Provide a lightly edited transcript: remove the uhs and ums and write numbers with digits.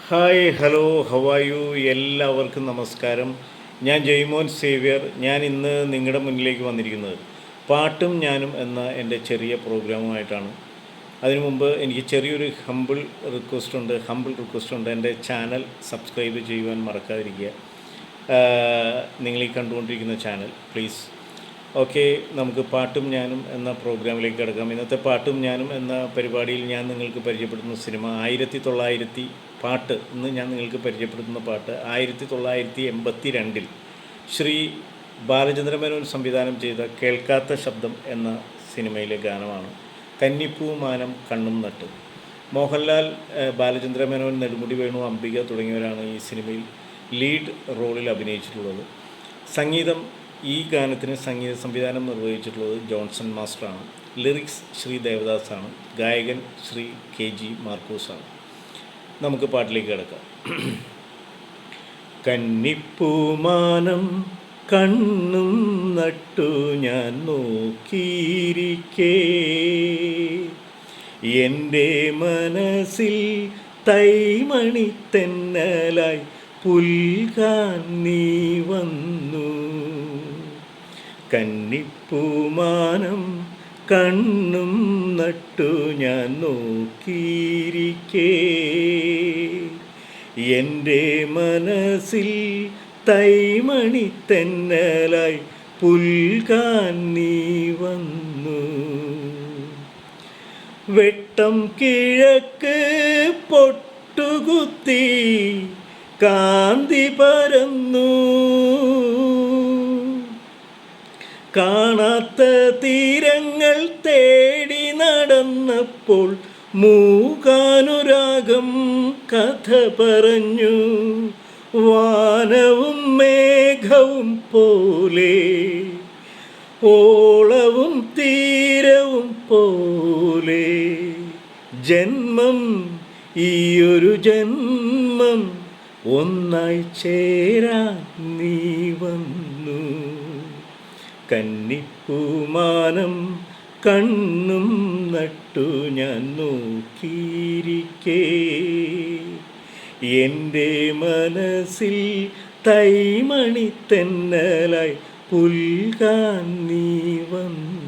Hi hello how are you എല്ലാവർക്കും നമസ്കാരം. ഞാൻ ജയ്മോൻ സേവ്യർ. ഞാൻ ഇന്ന് നിങ്ങളുടെ മുന്നിലേക്ക് വന്നിരിക്കുന്നത് പാട്ടും ഞാനും എന്ന എൻ്റെ ചെറിയ പ്രോഗ്രാമുമായിട്ടാണ്. അതിനു മുമ്പ് എനിക്ക് ചെറിയൊരു ഹമ്പിൾ റിക്വസ്റ്റ് ഉണ്ട്. എൻ്റെ ചാനൽ സബ്സ്ക്രൈബ് ചെയ്യുവാൻ മറക്കാതിരിക്കുക. നിങ്ങളീ കണ്ടുകൊണ്ടിരിക്കുന്ന ചാനൽ പ്ലീസ്. ഓക്കെ, നമുക്ക് പാട്ടും ഞാനും എന്ന പ്രോഗ്രാമിലേക്ക് കിടക്കാം. ഇന്നത്തെ പാട്ടും ഞാനും എന്ന പരിപാടിയിൽ ഞാൻ നിങ്ങൾക്ക് പരിചയപ്പെടുത്തുന്ന സിനിമ ഇന്ന് ഞാൻ നിങ്ങൾക്ക് പരിചയപ്പെടുത്തുന്ന പാട്ട് 1982 ശ്രീ ബാലചന്ദ്രമേനോൻ സംവിധാനം ചെയ്ത കേൾക്കാത്ത ശബ്ദം എന്ന സിനിമയിലെ ഗാനമാണ്. കന്നിപ്പൂ മാനം കണ്ണും നട്ട്. മോഹൻലാൽ, ബാലചന്ദ്രമേനോൻ, നെടുമുടി വേണു, അംബിക തുടങ്ങിയവരാണ് ഈ സിനിമയിൽ ലീഡ് റോളിൽ അഭിനയിച്ചിട്ടുള്ളത്. ഈ ഗാനത്തിന് സംഗീത സംവിധാനം നിർവഹിച്ചിട്ടുള്ളത് ജോൺസൺ മാസ്റ്ററാണ്. ലിറിക്സ് ശ്രീ ദേവദാസാണ്. ഗായകൻ ശ്രീ KG മാർക്കോസാണ്. നമുക്ക് പാട്ടിലേക്ക് കിടക്കാം. കന്നിപ്പൂമാനം കണ്ണും നട്ടു ഞാൻ നോക്കിയിരിക്കേ, എൻ്റെ മനസ്സിൽ തൈമണിത്തെന്നലായി പുൽകാൻ നീ വന്നു. കന്നിപ്പൂമാനം കണ്ണും നട്ടു ഞാൻ നോക്കിയിരിക്കേ, എൻ്റെ മനസ്സിൽ തൈമണിത്തെന്നലായി പുൽകാൻ നീ വന്നു. വെട്ടം കിഴക്ക് പൊട്ടുകുത്തി കാന്തി പരന്നു, കാണാത്ത തീരങ്ങൾ തേടി നടന്നപ്പോൾ മൂകാനുരാഗം കഥ പറഞ്ഞു. വാനവും മേഘവും പോലെ, ഓളവും തീരവും പോലെ, ജന്മം ഈയൊരു ജന്മം ഒന്നായി ചേരാൻ നീ വന്നു. കന്നിപ്പൂമാനം കണ്ണും നട്ടു ഞാൻ നോക്കിയിരിക്കേ, എൻ്റെ മനസ്സിൽ തൈമണിത്തെന്നലായി പുൽകാൻ നീ വന്നു.